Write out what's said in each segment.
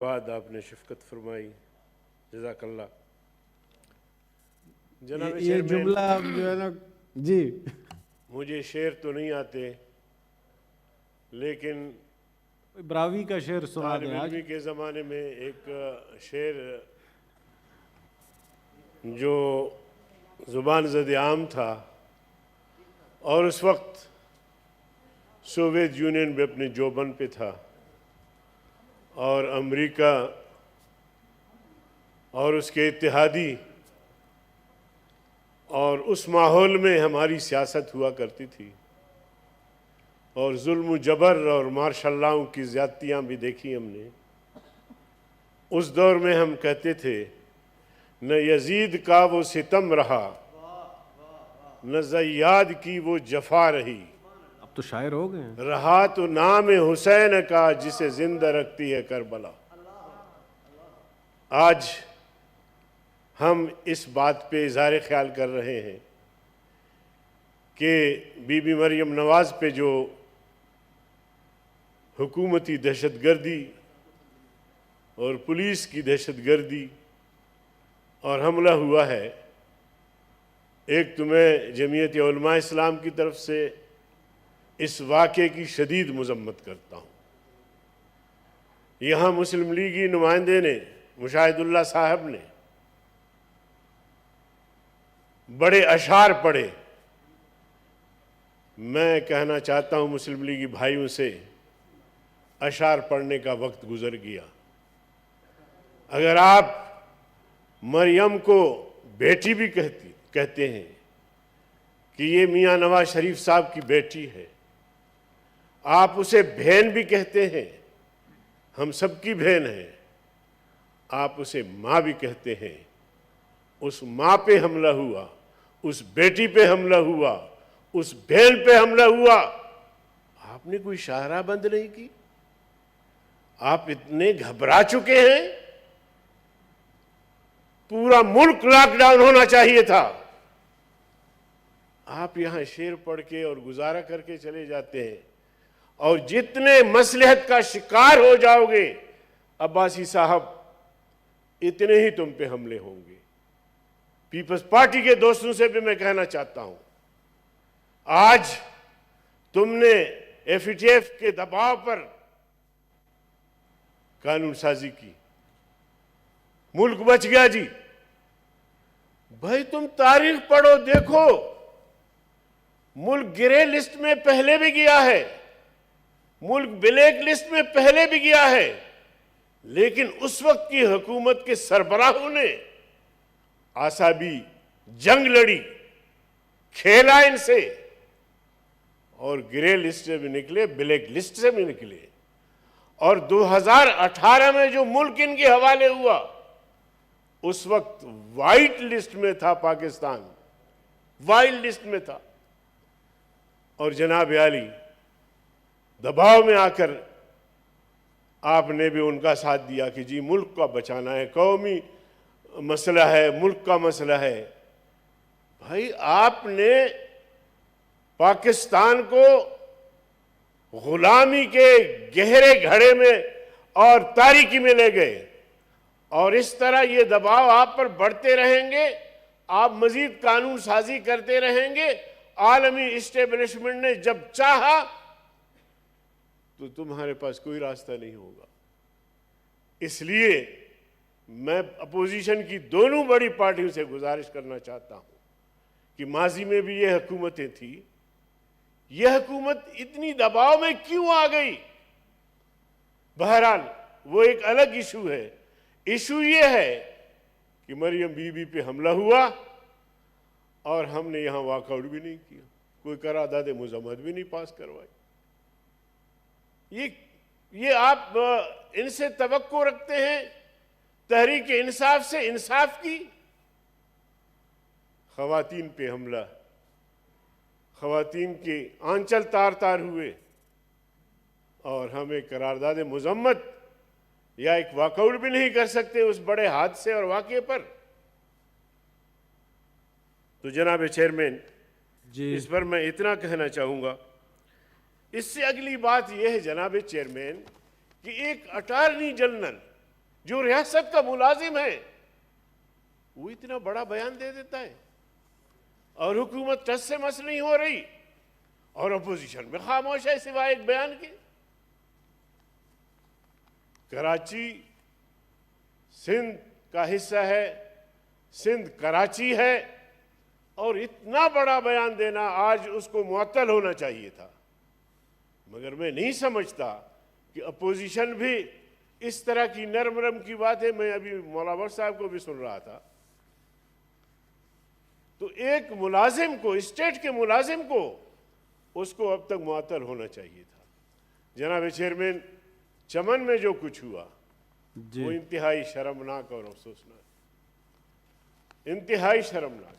بعد آپ نے شفقت فرمائی، جزاک اللہ۔ جناب یہ چیئرمین، جملہ جو ہے نا، جی مجھے شعر تو نہیں آتے، لیکن براوی کا شعر سنا طالب دیں آج۔ علمی کے زمانے میں ایک شعر جو زبان زد عام تھا، اور اس وقت سوویت یونین بھی اپنے جوبن پہ تھا، اور امریکہ اور اس کے اتحادی، اور اس ماحول میں ہماری سیاست ہوا کرتی تھی، اور ظلم و جبر اور مارشل لاؤں کی زیادتیاں بھی دیکھی ہم نے۔ اس دور میں ہم کہتے تھے نہ یزید کا وہ ستم رہا، نہ زیاد کی وہ جفا رہی، اب تو شاعر ہو گئے ہیں۔ رہا تو نام حسین کا جسے زندہ رکھتی ہے کربلا۔ آج ہم اس بات پہ اظہار خیال کر رہے ہیں کہ بی بی مریم نواز پہ جو حکومتی دہشت گردی اور پولیس کی دہشت گردی اور حملہ ہوا ہے، ایک تو میں جمعیت علماء اسلام کی طرف سے اس واقعے کی شدید مذمت کرتا ہوں۔ یہاں مسلم لیگی نمائندے نے، مشاہد اللہ صاحب نے بڑے اشعار پڑھے۔ میں کہنا چاہتا ہوں مسلم لیگی بھائیوں سے، اشعار پڑھنے کا وقت گزر گیا۔ اگر آپ مریم کو بیٹی بھی کہتے ہیں کہ یہ میاں نواز شریف صاحب کی بیٹی ہے، آپ اسے بہن بھی کہتے ہیں، ہم سب کی بہن ہے، آپ اسے ماں بھی کہتے ہیں، اس ماں پہ حملہ ہوا، اس بیٹی پہ حملہ ہوا، اس بہن پہ حملہ ہوا، آپ نے کوئی شاہراہ بند نہیں کی؟ آپ اتنے گھبرا چکے ہیں؟ پورا ملک لاک ڈاؤن ہونا چاہیے تھا، آپ یہاں شعر پڑھ کے اور گزارا کر کے چلے جاتے ہیں، اور جتنے مصلحت کا شکار ہو جاؤ گے عباسی صاحب، اتنے ہی تم پہ حملے ہوں گے۔ پیپلز پارٹی کے دوستوں سے بھی میں کہنا چاہتا ہوں، آج تم نے ایف ٹی ایف کے دباؤ پر قانون سازی کی، ملک بچ گیا جی۔ بھائی تم تاریخ پڑھو، دیکھو ملک گرے لسٹ میں پہلے بھی گیا ہے، ملک بلیک لسٹ میں پہلے بھی گیا ہے، لیکن اس وقت کی حکومت کے سربراہوں نے اعصابی جنگ لڑی، کھیلا ان سے، اور گرے لسٹ سے بھی نکلے، بلیک لسٹ سے بھی نکلے۔ اور 2018 میں جو ملک ان کے حوالے ہوا، اس وقت وائٹ لسٹ میں تھا پاکستان، وائٹ لسٹ میں تھا، اور جناب عالی دباؤ میں آ کر آپ نے بھی ان کا ساتھ دیا کہ جی ملک کا بچانا ہے، قومی مسئلہ ہے، ملک کا مسئلہ ہے۔ بھائی آپ نے پاکستان کو غلامی کے گہرے گھڑے میں اور تاریکی میں لے گئے، اور اس طرح یہ دباؤ آپ پر بڑھتے رہیں گے، آپ مزید قانون سازی کرتے رہیں گے، عالمی اسٹیبلشمنٹ نے جب چاہا تو تمہارے پاس کوئی راستہ نہیں ہوگا۔ اس لیے میں اپوزیشن کی دونوں بڑی پارٹیوں سے گزارش کرنا چاہتا ہوں کہ ماضی میں بھی یہ حکومتیں تھیں، یہ حکومت اتنی دباؤ میں کیوں آ گئی؟ بہرحال وہ ایک الگ ایشو ہے۔ ایشو یہ ہے کہ مریم بی بی پہ حملہ ہوا اور ہم نے یہاں واک آؤٹ بھی نہیں کیا، کوئی قرارداد مذمت بھی نہیں پاس کروائی۔ یہ آپ ان سے توقع رکھتے ہیں تحریک انصاف سے انصاف کی؟ خواتین پہ حملہ، خواتین کے آنچل تار تار ہوئے، اور ہم ایک قرارداد مذمت یا ایک واک آؤٹ بھی نہیں کر سکتے اس بڑے حادثے اور واقعے پر؟ تو جناب چیئرمین، اس پر میں اتنا کہنا چاہوں گا۔ اس سے اگلی بات یہ ہے جناب چیئرمین کہ ایک اٹارنی جنرل جو ریاست کا ملازم ہے وہ اتنا بڑا بیان دے دیتا ہے اور حکومت ٹس سے مس نہیں ہو رہی اور اپوزیشن میں خاموش ہے سوائے ایک بیان کے. کراچی سندھ کا حصہ ہے, سندھ کراچی ہے, اور اتنا بڑا بیان دینا آج اس کو معطل ہونا چاہیے تھا. مگر میں نہیں سمجھتا کہ اپوزیشن بھی اس طرح کی نرم نرم کی باتیں, میں ابھی مولانا صاحب کو بھی سن رہا تھا, تو ایک ملازم کو, اسٹیٹ کے ملازم کو, اس کو اب تک معطل ہونا چاہیے تھا. جناب چیئرمین, چمن میں جو کچھ ہوا وہ انتہائی شرمناک اور افسوسناک, انتہائی شرمناک.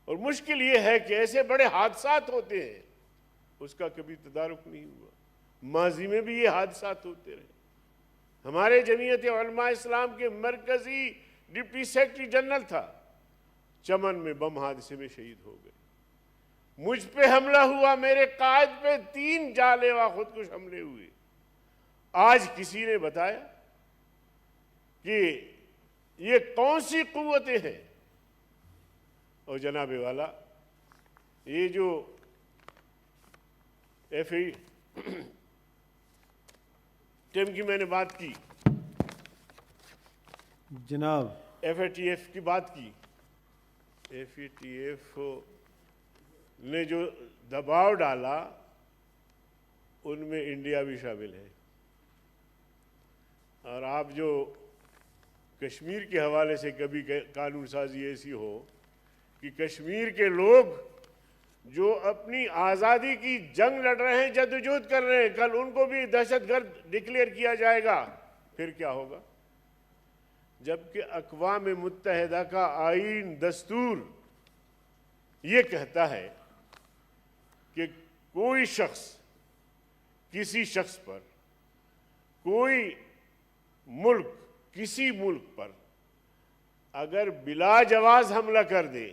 اور مشکل یہ ہے کہ ایسے بڑے حادثات ہوتے ہیں, اس کا کبھی تدارک نہیں ہوا. ماضی میں بھی یہ حادثات ہوتے رہے. ہمارے جمعیت علماء اسلام کے مرکزی ڈپٹی سیکرٹری جنرل تھا, چمن میں بم حادثے میں شہید ہو گئے. مجھ پہ حملہ ہوا, میرے قائد پہ 3 جانلیوا خودکش حملے ہوئے. آج کسی نے بتایا کہ یہ کون سی قوتیں ہیں؟ اور جناب والا, یہ جو ایف ای ٹیم کی میں نے بات کی, جناب ایف اے ٹی ایف کی بات کی, ایف اے ٹی ایف نے جو دباؤ ڈالا ان میں انڈیا بھی شامل ہے. اور آپ جو کشمیر کے حوالے سے کبھی قانون سازی ایسی ہو کہ کشمیر کے لوگ جو اپنی آزادی کی جنگ لڑ رہے ہیں, جدوجہد کر رہے ہیں, کل ان کو بھی دہشت گرد ڈکلیئر کیا جائے گا, پھر کیا ہوگا؟ جبکہ اقوام متحدہ کا آئین دستور یہ کہتا ہے کہ کوئی شخص کسی شخص پر, کوئی ملک کسی ملک پر اگر بلا جواز حملہ کر دے,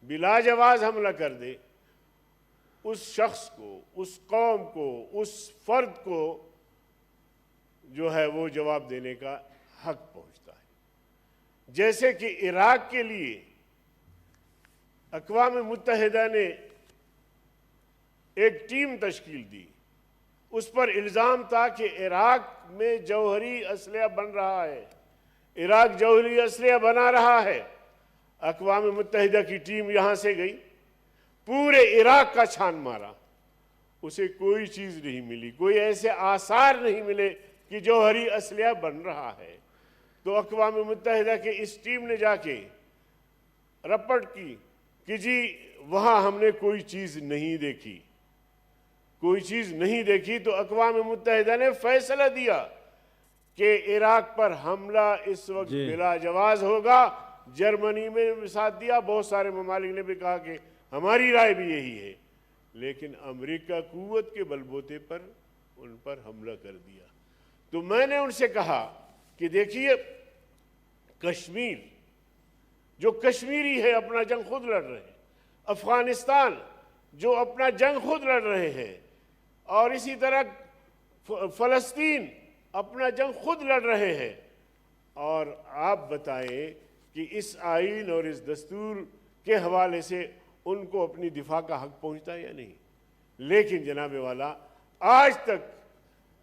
بلا جواز حملہ کر دے, اس شخص کو, اس قوم کو, اس فرد کو جو ہے وہ جواب دینے کا حق پہنچتا ہے. جیسے کہ عراق کے لیے اقوام متحدہ نے ایک ٹیم تشکیل دی, اس پر الزام تھا کہ عراق میں جوہری اسلحہ بن رہا ہے, عراق جوہری اسلحہ بنا رہا ہے. اقوام متحدہ کی ٹیم یہاں سے گئی, پورے عراق کا چھان مارا, اسے کوئی چیز نہیں ملی, کوئی ایسے آثار نہیں ملے کہ جوہری اسلحہ بن رہا ہے. تو اقوام متحدہ کی اس ٹیم نے جا کے رپورٹ کی کہ جی وہاں ہم نے کوئی چیز نہیں دیکھی, کوئی چیز نہیں دیکھی. تو اقوام متحدہ نے فیصلہ دیا کہ عراق پر حملہ اس وقت بلا جواز ہوگا. جرمنی میں بھی ساتھ دیا, بہت سارے ممالک نے بھی کہا کہ ہماری رائے بھی یہی ہے, لیکن امریکہ قوت کے بلبوتے پر ان پر حملہ کر دیا. تو میں نے ان سے کہا کہ دیکھیے, کشمیر جو کشمیری ہے اپنا جنگ خود لڑ رہے ہیں, افغانستان جو اپنا جنگ خود لڑ رہے ہیں, اور اسی طرح فلسطین اپنا جنگ خود لڑ رہے ہیں. اور آپ بتائیں کہ اس آئین اور اس دستور کے حوالے سے ان کو اپنی دفاع کا حق پہنچتا ہے یا نہیں؟ لیکن جناب والا, آج تک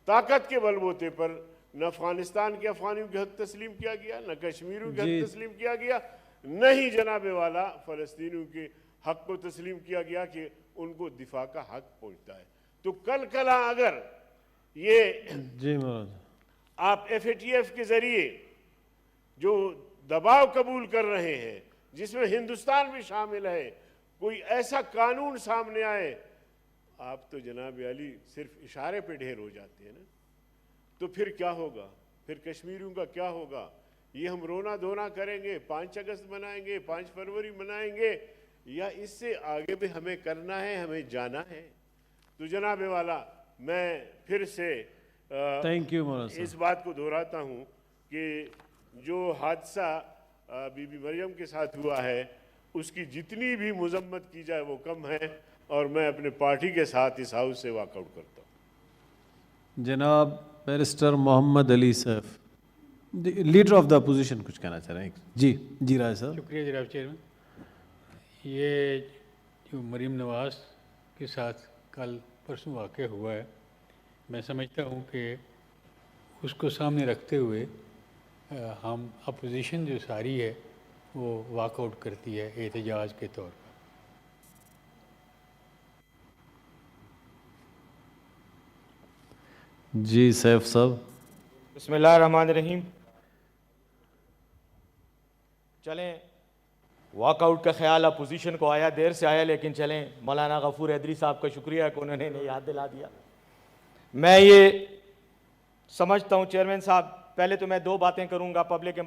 طاقت کے بلبوتے پر نہ افغانستان کے افغانیوں کے حق تسلیم کیا گیا, نہ کشمیریوں کے حق تسلیم کیا گیا, نہ ہی جناب والا فلسطینیوں کے حق کو تسلیم کیا گیا کہ ان کو دفاع کا حق پہنچتا ہے. تو کل اگر یہ آپ ایف اے ٹی ایف کے ذریعے جو دباؤ قبول کر رہے ہیں, جس میں ہندوستان بھی شامل ہے, کوئی ایسا قانون سامنے آئے, آپ تو جناب علی صرف اشارے پہ ڈھیر ہو جاتے ہیں نا. تو پھر کیا ہوگا؟ پھر کشمیریوں کا کیا ہوگا؟ یہ ہم رونا دھونا کریں گے, 5 اگست منائیں گے, 5 فروری منائیں گے, یا اس سے آگے بھی ہمیں کرنا ہے, ہمیں جانا ہے؟ تو جناب والا, میں پھر سے اس بات کو دہراتا ہوں کہ جو حادثہ بی بی مریم کے ساتھ ہوا ہے, اس کی جتنی بھی مذمت کی جائے وہ کم ہے, اور میں اپنے پارٹی کے ساتھ اس ہاؤس سے واک آؤٹ کرتا ہوں. جناب barrister Mohammad Ali Saif. Leader of the opposition کچھ کہنا چاہ رہے ہیں. جی جی راج صاحب. شکریہ جناب چیئرمین. یہ جو مریم نواز کے ساتھ کل پرسوں واقع ہوا ہے، میں سمجھتا ہوں کہ اس کو سامنے رکھتے ہوئے ہم اپوزیشن جو ساری ہے وہ واک آؤٹ کرتی ہے احتجاج کے طور پر. جی سیف صاحب. بسم اللہ الرحمن الرحیم. چلیں واک آؤٹ کا خیال اپوزیشن کو آیا، دیر سے آیا، لیکن چلیں مولانا غفور حیدری صاحب کا شکریہ کہ انہوں نے یاد دلا دیا. میں یہ سمجھتا ہوں چیئرمین صاحب، پہلے تو میں 2 باتیں کروں گا. پبلک